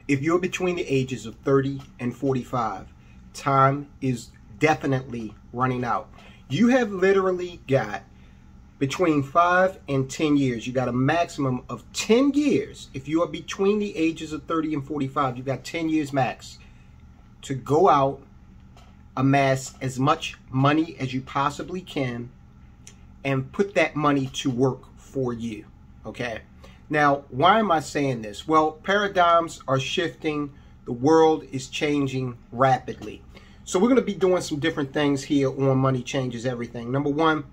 If you're between the ages of 30 and 45, time is definitely running out. You have literally got between 5 and 10 years. You got a maximum of 10 years. If you are between the ages of 30 and 45, you got 10 years max to go out, amass as much money as you possibly can, and put that money to work for you. Okay? Now, why am I saying this? Well, paradigms are shifting. The world is changing rapidly. So we're going to be doing some different things here on Money Changes Everything. Number one,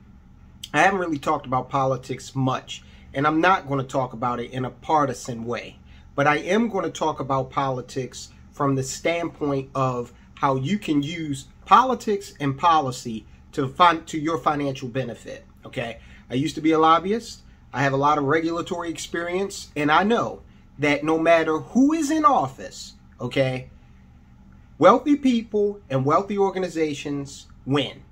I haven't really talked about politics much, and I'm not going to talk about it in a partisan way. But I am going to talk about politics from the standpoint of how you can use politics and policy to your financial benefit. Okay? I used to be a lobbyist. I have a lot of regulatory experience, and I know that no matter who is in office, okay, wealthy people and wealthy organizations win.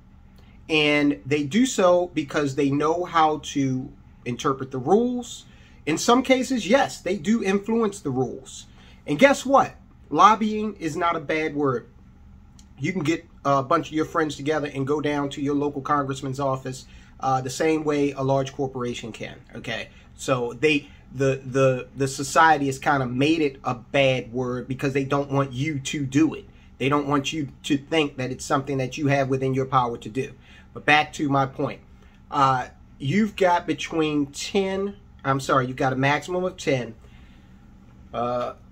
And they do so because they know how to interpret the rules. In some cases, yes, they do influence the rules. And guess what? Lobbying is not a bad word. You can get a bunch of your friends together and go down to your local congressman's office the same way a large corporation can. Okay, so the society has kind of made it a bad word because they don't want you to do it. They don't want you to think that it's something that you have within your power to do. But back to my point, you've got you've got a maximum of 10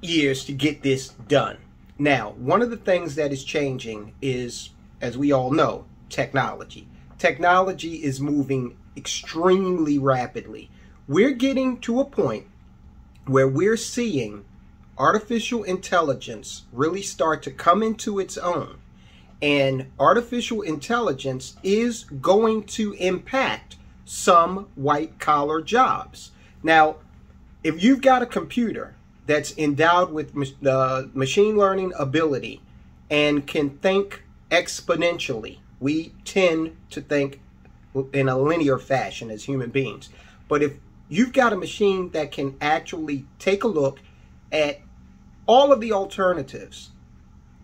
years to get this done. Now, one of the things that is changing is, as we all know, technology. Technology is moving extremely rapidly. We're getting to a point where we're seeing artificial intelligence really start to come into its own. And artificial intelligence is going to impact some white-collar jobs. Now, if you've got a computer that's endowed with machine learning ability and can think exponentially, we tend to think in a linear fashion as human beings. But if you've got a machine that can actually take a look at all of the alternatives,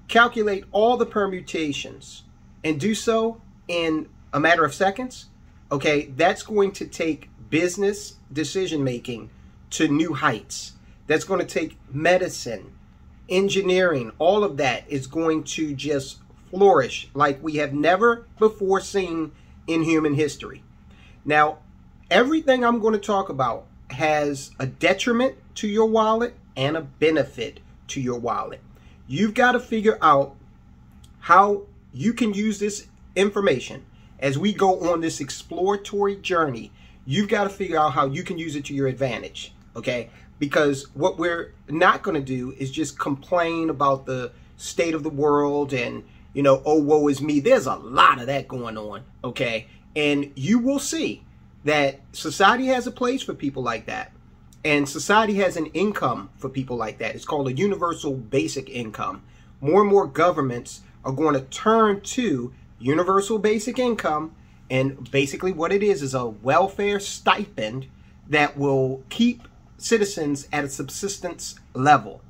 calculate all the permutations, and do so in a matter of seconds, okay, that's going to take business decision-making to new heights. That's going to take medicine, engineering, all of that is going to just flourish like we have never before seen in human history. Now, everything I'm going to talk about has a detriment to your wallet and a benefit to your wallet. You've got to figure out how you can use this information as we go on this exploratory journey. You've got to figure out how you can use it to your advantage, okay? Because what we're not going to do is just complain about the state of the world and, you know, oh, woe is me. There's a lot of that going on, okay? And you will see that society has a place for people like that. And society has an income for people like that. It's called a universal basic income. More and more governments are going to turn to universal basic income. And basically what it is a welfare stipend that will keep citizens at a subsistence level.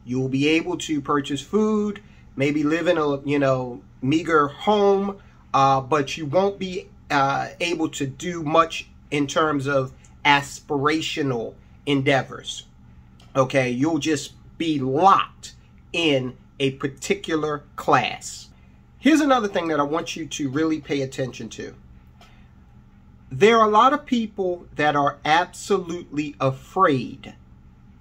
You will be able to purchase food, maybe live in a, you know, meager home, but you won't be able to do much in terms of aspirational endeavors. Okay, you'll just be locked in a particular class. Here's another thing that I want you to really pay attention to. There are a lot of people that are absolutely afraid,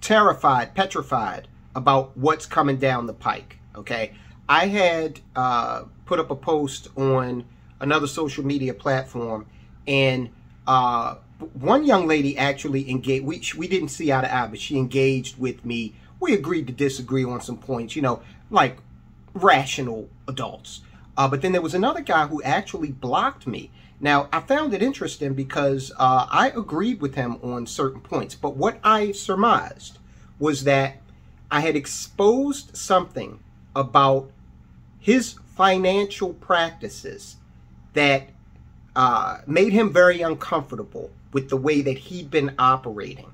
terrified, petrified about what's coming down the pike, okay? I had put up a post on another social media platform, and one young lady actually engaged. We didn't see eye to eye, but she engaged with me. We agreed to disagree on some points, you know, like rational adults. But then there was another guy who actually blocked me. Now, I found it interesting because I agreed with him on certain points. But what I surmised was that I had exposed something about his financial practices that made him very uncomfortable with the way that he'd been operating.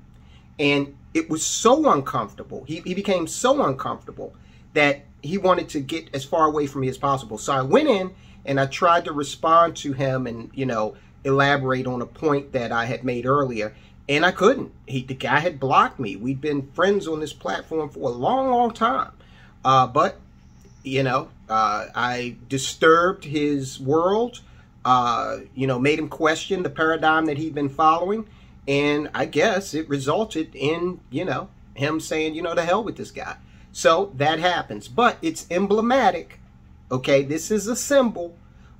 And it was so uncomfortable. He became so uncomfortable that he wanted to get as far away from me as possible. So I went in and I tried to respond to him and, you know, elaborate on a point that I had made earlier. And I couldn't. The guy had blocked me. We'd been friends on this platform for a long, long time. But, you know, I disturbed his world, you know, made him question the paradigm that he'd been following. And I guess it resulted in, you know, him saying, you know, to hell with this guy. So that happens. But it's emblematic. Okay, this is a symbol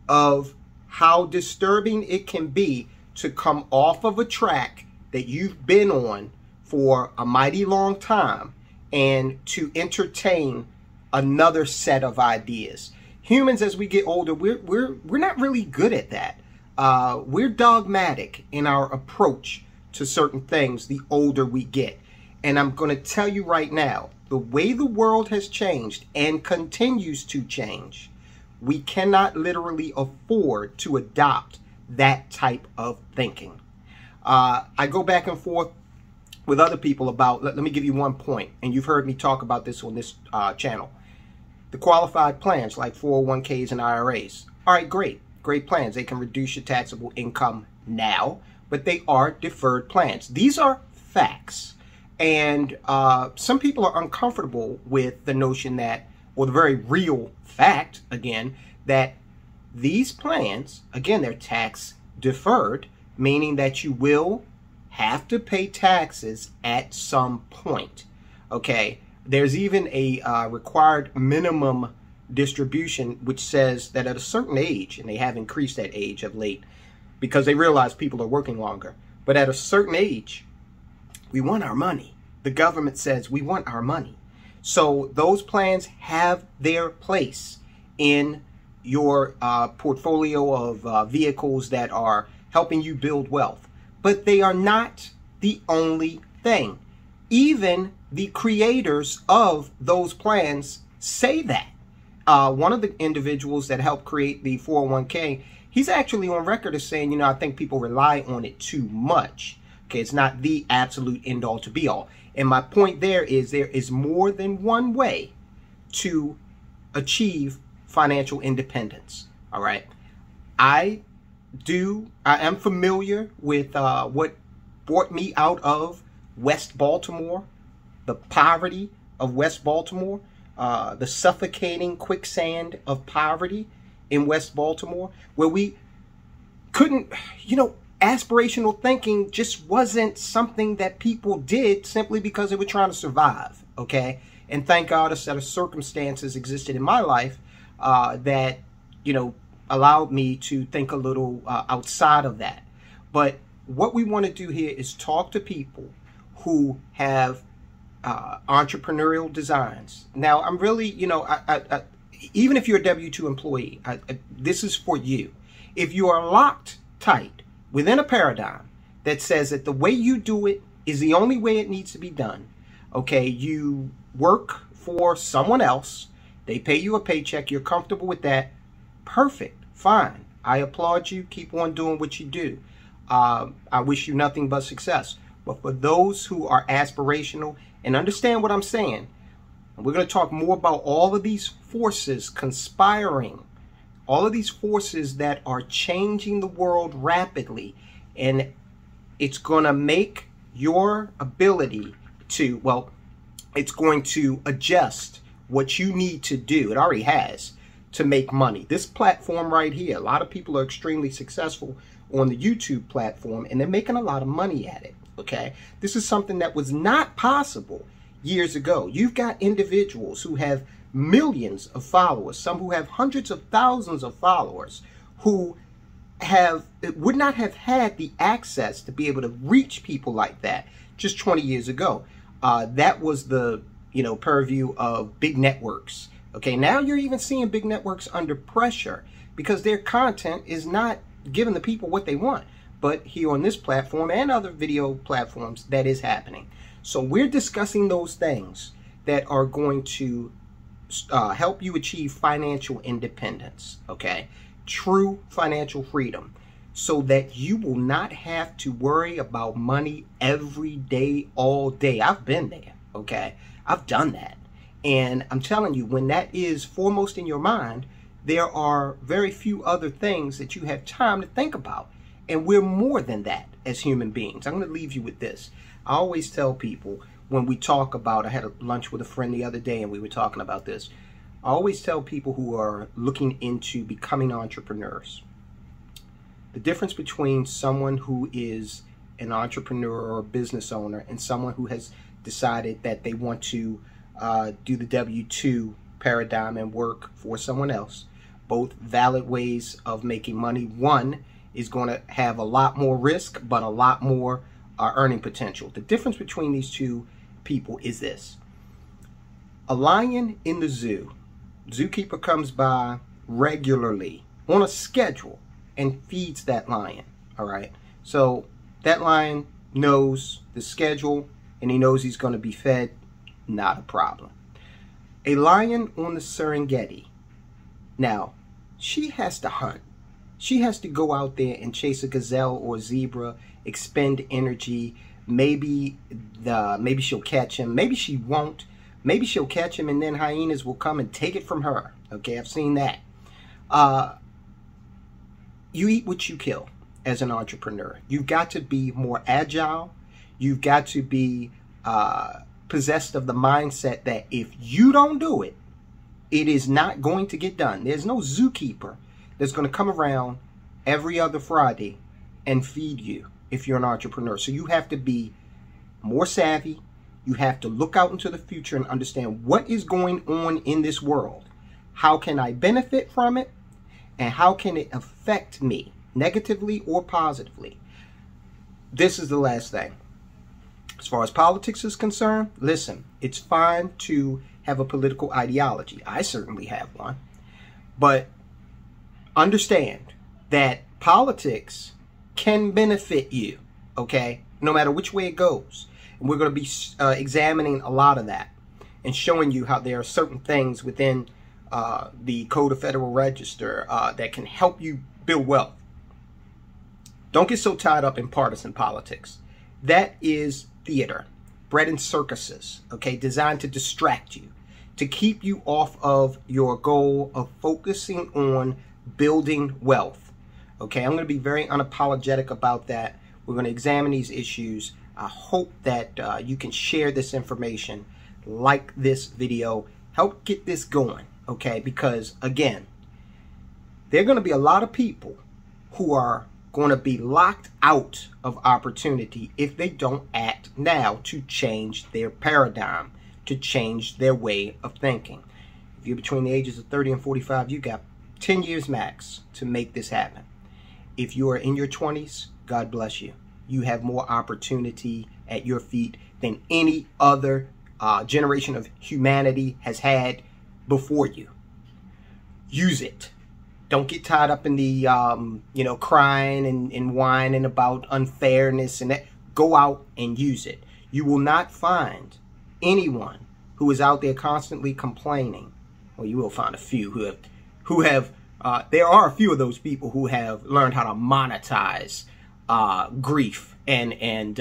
of how disturbing it can be to come off of a track that you've been on for a mighty long time and to entertain another set of ideas. Humans, as we get older, we're not really good at that. We're dogmatic in our approach to certain things the older we get. And I'm going to tell you right now, the way the world has changed and continues to change, we cannot literally afford to adopt that type of thinking. I go back and forth with other people about, let me give you one point, and you've heard me talk about this on this channel. The qualified plans like 401ks and IRAs. All right, great plans. They can reduce your taxable income now, but they are deferred plans. These are facts. And some people are uncomfortable with the notion that, or the very real fact, again, that these plans, again, they're tax deferred, meaning that you will have to pay taxes at some point. Okay, there's even a required minimum distribution which says that at a certain age, and they have increased that age of late because they realize people are working longer, but at a certain age, we want our money. The government says we want our money. So those plans have their place in your portfolio of vehicles that are helping you build wealth. But they are not the only thing. Even the creators of those plans say that. One of the individuals that helped create the 401k, he's actually on record as saying, you know, I think people rely on it too much. Okay, it's not the absolute end all to be all. And my point there is more than one way to achieve financial independence. All right. I am familiar with what brought me out of West Baltimore, the poverty of West Baltimore, the suffocating quicksand of poverty in West Baltimore, where we couldn't, you know, aspirational thinking just wasn't something that people did simply because they were trying to survive, okay? And thank God a set of circumstances existed in my life that, you know, allowed me to think a little outside of that. But what we want to do here is talk to people who have entrepreneurial designs. Now, I'm really, you know, even if you're a W-2 employee, this is for you. If you are locked tight within a paradigm that says that the way you do it is the only way it needs to be done, okay, you work for someone else, they pay you a paycheck, you're comfortable with that, perfect, fine. I applaud you, keep on doing what you do. I wish you nothing but success. But for those who are aspirational and understand what I'm saying, and we're going to talk more about all of these forces conspiring, all of these forces that are changing the world rapidly, and it's going to make your ability to, well, it's going to adjust what you need to do. It already has to make money. This platform right here, a lot of people are extremely successful on the YouTube platform, and they're making a lot of money at it. Okay, this is something that was not possible years ago. You've got individuals who have millions of followers, some who have hundreds of thousands of followers, who would not have had the access to be able to reach people like that just 20 years ago. That was the, you know, purview of big networks. Okay, now you're even seeing big networks under pressure because their content is not giving the people what they want. But here on this platform and other video platforms, that is happening. So we're discussing those things that are going to help you achieve financial independence, okay? True financial freedom. so that you will not have to worry about money every day, all day. I've been there, okay? I've done that. And I'm telling you, when that is foremost in your mind, there are very few other things that you have time to think about. And we're more than that as human beings. I'm going to leave you with this. I always tell people when we talk about, I had a lunch with a friend the other day and we were talking about this. I always tell people who are looking into becoming entrepreneurs, the difference between someone who is an entrepreneur or a business owner and someone who has decided that they want to do the W-2 paradigm and work for someone else. Both valid ways of making money. One is going to have a lot more risk, but a lot more earning potential. The difference between these two people is this. A lion in the zoo, zookeeper comes by regularly on a schedule and feeds that lion, all right? So that lion knows the schedule and he knows he's going to be fed, not a problem. A lion on the Serengeti, now, she has to hunt. She has to go out there and chase a gazelle or a zebra, expend energy. Maybe she'll catch him. Maybe she won't. Maybe she'll catch him and then hyenas will come and take it from her. Okay, I've seen that. You eat what you kill as an entrepreneur. You've got to be more agile. You've got to be possessed of the mindset that if you don't do it, it is not going to get done. There's no zookeeper that's going to come around every other Friday and feed you if you're an entrepreneur. So you have to be more savvy. You have to look out into the future and understand what is going on in this world. How can I benefit from it? And how can it affect me negatively or positively? This is the last thing. As far as politics is concerned, listen, it's fine to have a political ideology. I certainly have one. But understand that politics can benefit you, okay? No matter which way it goes. And we're going to be examining a lot of that and showing you how there are certain things within the Code of Federal Register that can help you build wealth. Don't get so tied up in partisan politics. That is theater, bread and circuses, okay, designed to distract you, to keep you off of your goal of focusing on building wealth. Okay, I'm going to be very unapologetic about that. We're going to examine these issues. I hope that you can share this information, like this video, help get this going, okay? Because, again, there are going to be a lot of people who are going to be locked out of opportunity if they don't act now to change their paradigm, to change their way of thinking. If you're between the ages of 30 and 45, you got 10 years max to make this happen. If you are in your 20s, God bless you. You have more opportunity at your feet than any other generation of humanity has had before you. Use it. Don't get tied up in the, crying and whining about unfairness and that. Go out and use it. You will not find anyone who is out there constantly complaining. Well, you will find a few there are a few of those people who have learned how to monetize grief and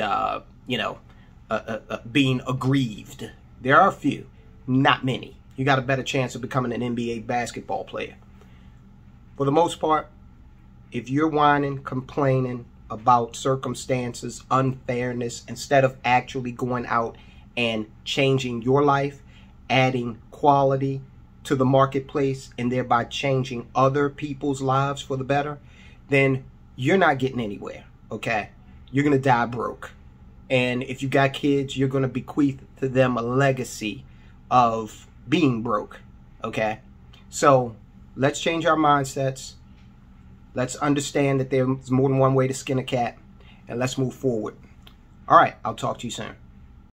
being aggrieved. There are a few, not many. You got a better chance of becoming an NBA basketball player. For the most part, if you're whining, complaining about circumstances, unfairness, instead of actually going out and changing your life, adding quality to the marketplace, and thereby changing other people's lives for the better, then you're not getting anywhere, okay? You're going to die broke. And if you got kids, you're going to bequeath to them a legacy of being broke, okay? So let's change our mindsets. Let's understand that there's more than one way to skin a cat, and let's move forward. All right, I'll talk to you soon.